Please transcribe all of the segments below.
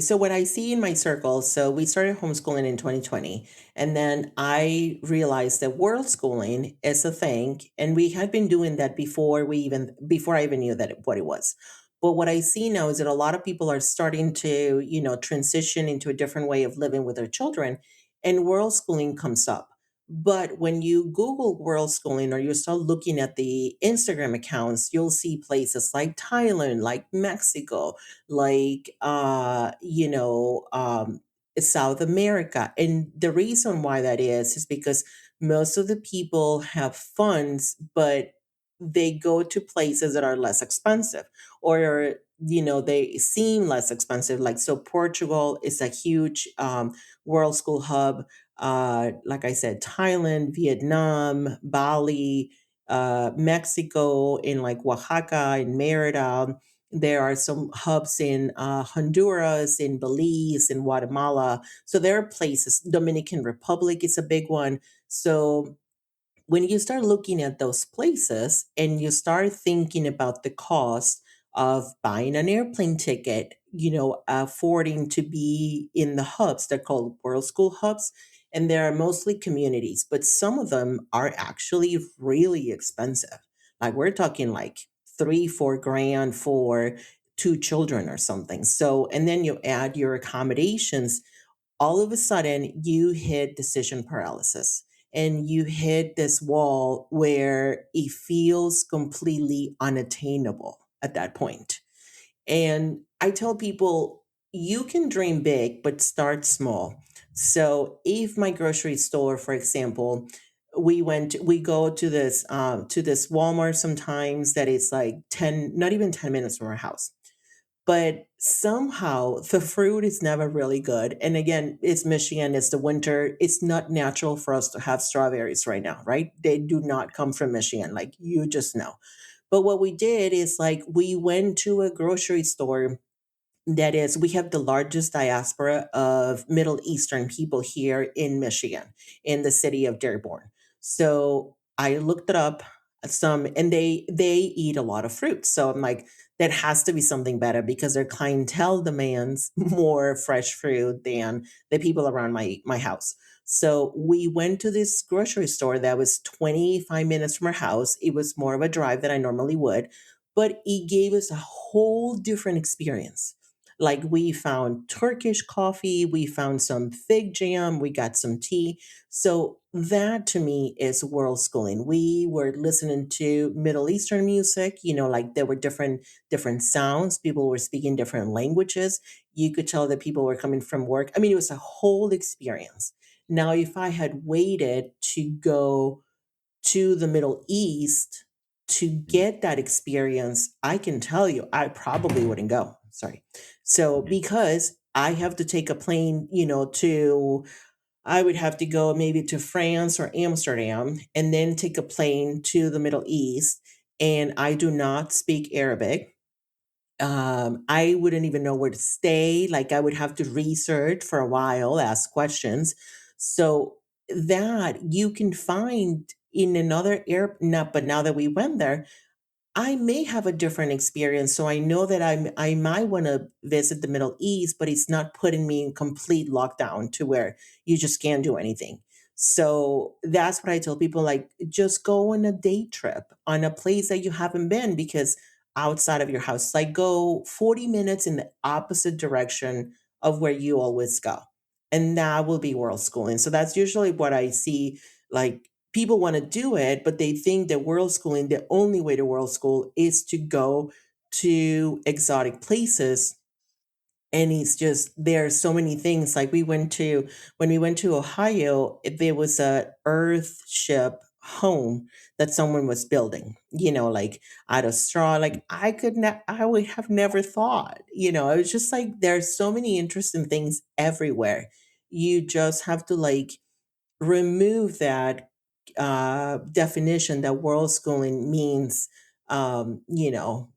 So what I see in my circle, so we started homeschooling in 2020, and then I realized that world schooling is a thing, and we had been doing that before I even knew what it was. But what I see now is that a lot of people are starting to, transition into a different way of living with their children, and world schooling comes up. But when you Google world schooling or you start looking at the Instagram accounts, you'll see places like Thailand, like Mexico, like South America. And the reason why that is because most of the people have funds, but they go to places that are less expensive, or they seem less expensive. Like, so Portugal is a huge world school hub. Like I said, Thailand, Vietnam, Bali, Mexico, in like Oaxaca and Merida. There are some hubs in Honduras, in Belize, in Guatemala. So there are places. Dominican Republic is a big one. So when you start looking at those places and you start thinking about the cost of buying an airplane ticket, affording to be in the hubs, they're called World School hubs, and they're mostly communities, but some of them are actually really expensive. Like, we're talking like 3, 4 grand for 2 children or something. So, and then you add your accommodations, all of a sudden you hit decision paralysis, and you hit this wall where it feels completely unattainable at that point. And I tell people, you can dream big, but start small. So if my grocery store, for example, we go to this Walmart sometimes that is like 10, not even 10 minutes from our house, but somehow the fruit is never really good. And again, it's Michigan, it's the winter. It's not natural for us to have strawberries right now, right? They do not come from Michigan, like, you just know. But what we did is, like, we went to a grocery store that is, we have the largest diaspora of Middle Eastern people here in Michigan, in the city of Dearborn. So I looked it up some, and they eat a lot of fruit. So I'm like, that has to be something better, because their clientele demands more fresh fruit than the people around my house. So we went to this grocery store that was 25 minutes from our house. It was more of a drive than I normally would, but it gave us a whole different experience. Like, we found Turkish coffee, we found some fig jam, we got some tea. So that to me is world schooling. We were listening to Middle Eastern music, like there were different sounds. People were speaking different languages. You could tell that people were coming from work. I mean, it was a whole experience. Now, if I had waited to go to the Middle East to Mhm. get that experience, I can tell you, I probably wouldn't go. Sorry. So, Mhm. because I have to take a plane, I would have to go maybe to France or Amsterdam, and then take a plane to the Middle East. And I do not speak Arabic. I wouldn't even know where to stay. Like, I would have to research for a while, ask questions. So that you can find in another air. Not, but now that we went there, I may have a different experience. So I know that I might want to visit the Middle East, but it's not putting me in complete lockdown to where you just can't do anything. So that's what I tell people, like, just go on a day trip on a place that you haven't been, because outside of your house, like, go 40 minutes in the opposite direction of where you always go. And that will be world schooling. So that's usually what I see. Like, people want to do it, but they think that world schooling, the only way to world school is to go to exotic places. And it's just, there are so many things. Like, when we went to Ohio, there was a earth ship home that someone was building, like, out of straw. Like, I would have never thought, it was just like, there's so many interesting things everywhere. You just have to, like, remove that definition that world schooling means,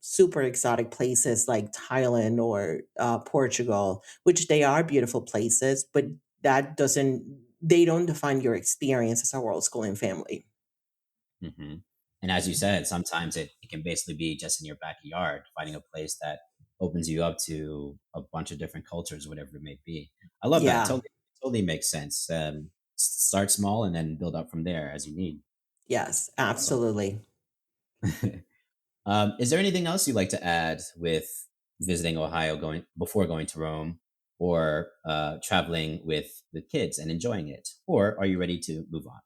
super exotic places like Thailand or Portugal, which they are beautiful places, but they don't define your experience as a world schooling family. Mhm. And as you said, sometimes it can basically be just in your backyard, finding a place that opens you up to a bunch of different cultures, whatever it may be. I love that. Yeah. Totally makes sense. Start small and then build up from there as you need. Yes, Awesome. absolutely. Is there anything else you'd like to add with visiting Ohio going before going to Rome, or traveling with the kids and enjoying it, or are you ready to move on?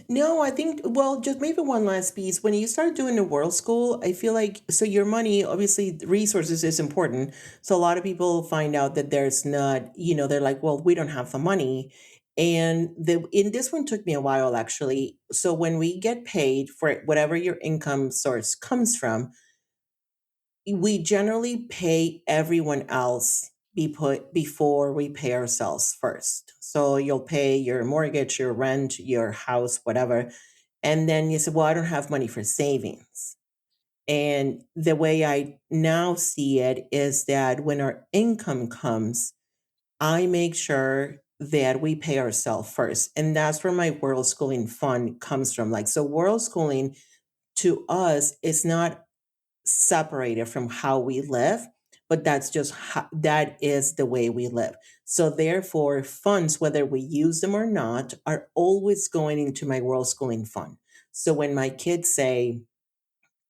No, I think, well, just maybe one last piece. When you start doing the world school, I feel like, so your money, obviously, the resources is important. So a lot of people find out that there's not, they're like, well, we don't have the money. And in this one took me a while actually. So when we get paid for whatever your income source comes from, we generally pay everyone else before we pay ourselves first. So you'll pay your mortgage, your rent, your house, whatever. And then you say, well, I don't have money for savings. And the way I now see it is that when our income comes, I make sure that we pay ourselves first. And that's where my world schooling fund comes from. Like, so world schooling to us is not separated from how we live, but that's just how, that is the way we live. So therefore funds, whether we use them or not, are always going into my world schooling fund. So when my kids say,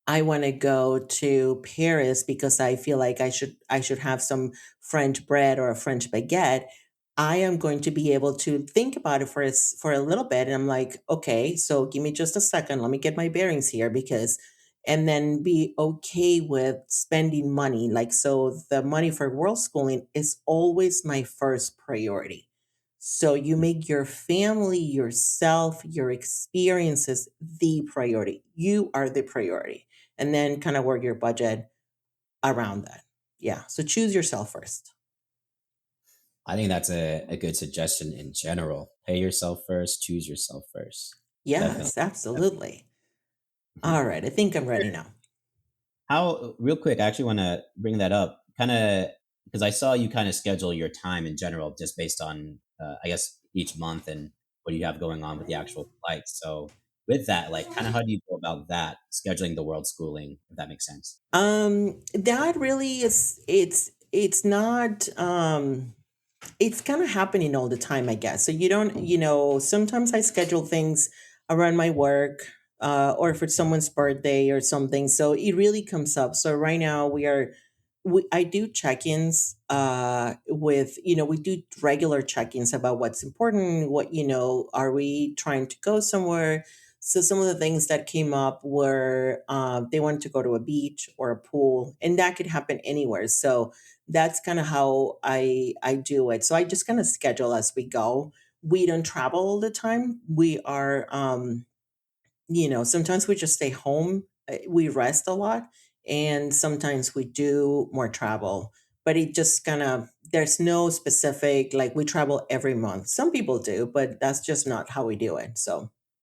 I want to go to Paris because I feel like I should have some French bread or a French baguette. I am going to be able to think about it for a little bit, and I'm like, okay, so give me just a second. Let me get my bearings here because, and then be okay with spending money. Like, so the money for world schooling is always my first priority. So you make your family, yourself, your experiences the priority. You are the priority, and then kind of work your budget around that. Yeah. So choose yourself first. I think that's a good suggestion in general. Pay yourself first, choose yourself first. Definitely. Yes, Definitely. absolutely. Mhm. All right. I think I'm ready now. How, real quick, I actually want to bring that up, kind of, because I saw you kind of schedule your time in general just based on, I guess, each month and what you have going on with the actual flights. So, with that, like, kind of how do you go about that, scheduling the world schooling, if that makes sense? That really is, it's not, it's kind of happening all the time, I guess. So you don't, sometimes I schedule things around my work, or for someone's birthday or something. So it really comes up. So right now I do check-ins with, we do regular check-ins about what's important, what, are we trying to go somewhere? So some of the things that came up were they wanted to go to a beach or a pool, and that could happen anywhere. So that's kind of how I do it. So I just kind of schedule as we go. We don't travel all the time. We are sometimes we just stay home. We rest a lot, and sometimes we do more travel. But it just kind of, there's no specific, like, we travel every month. Some people do, but that's just not how we do it. So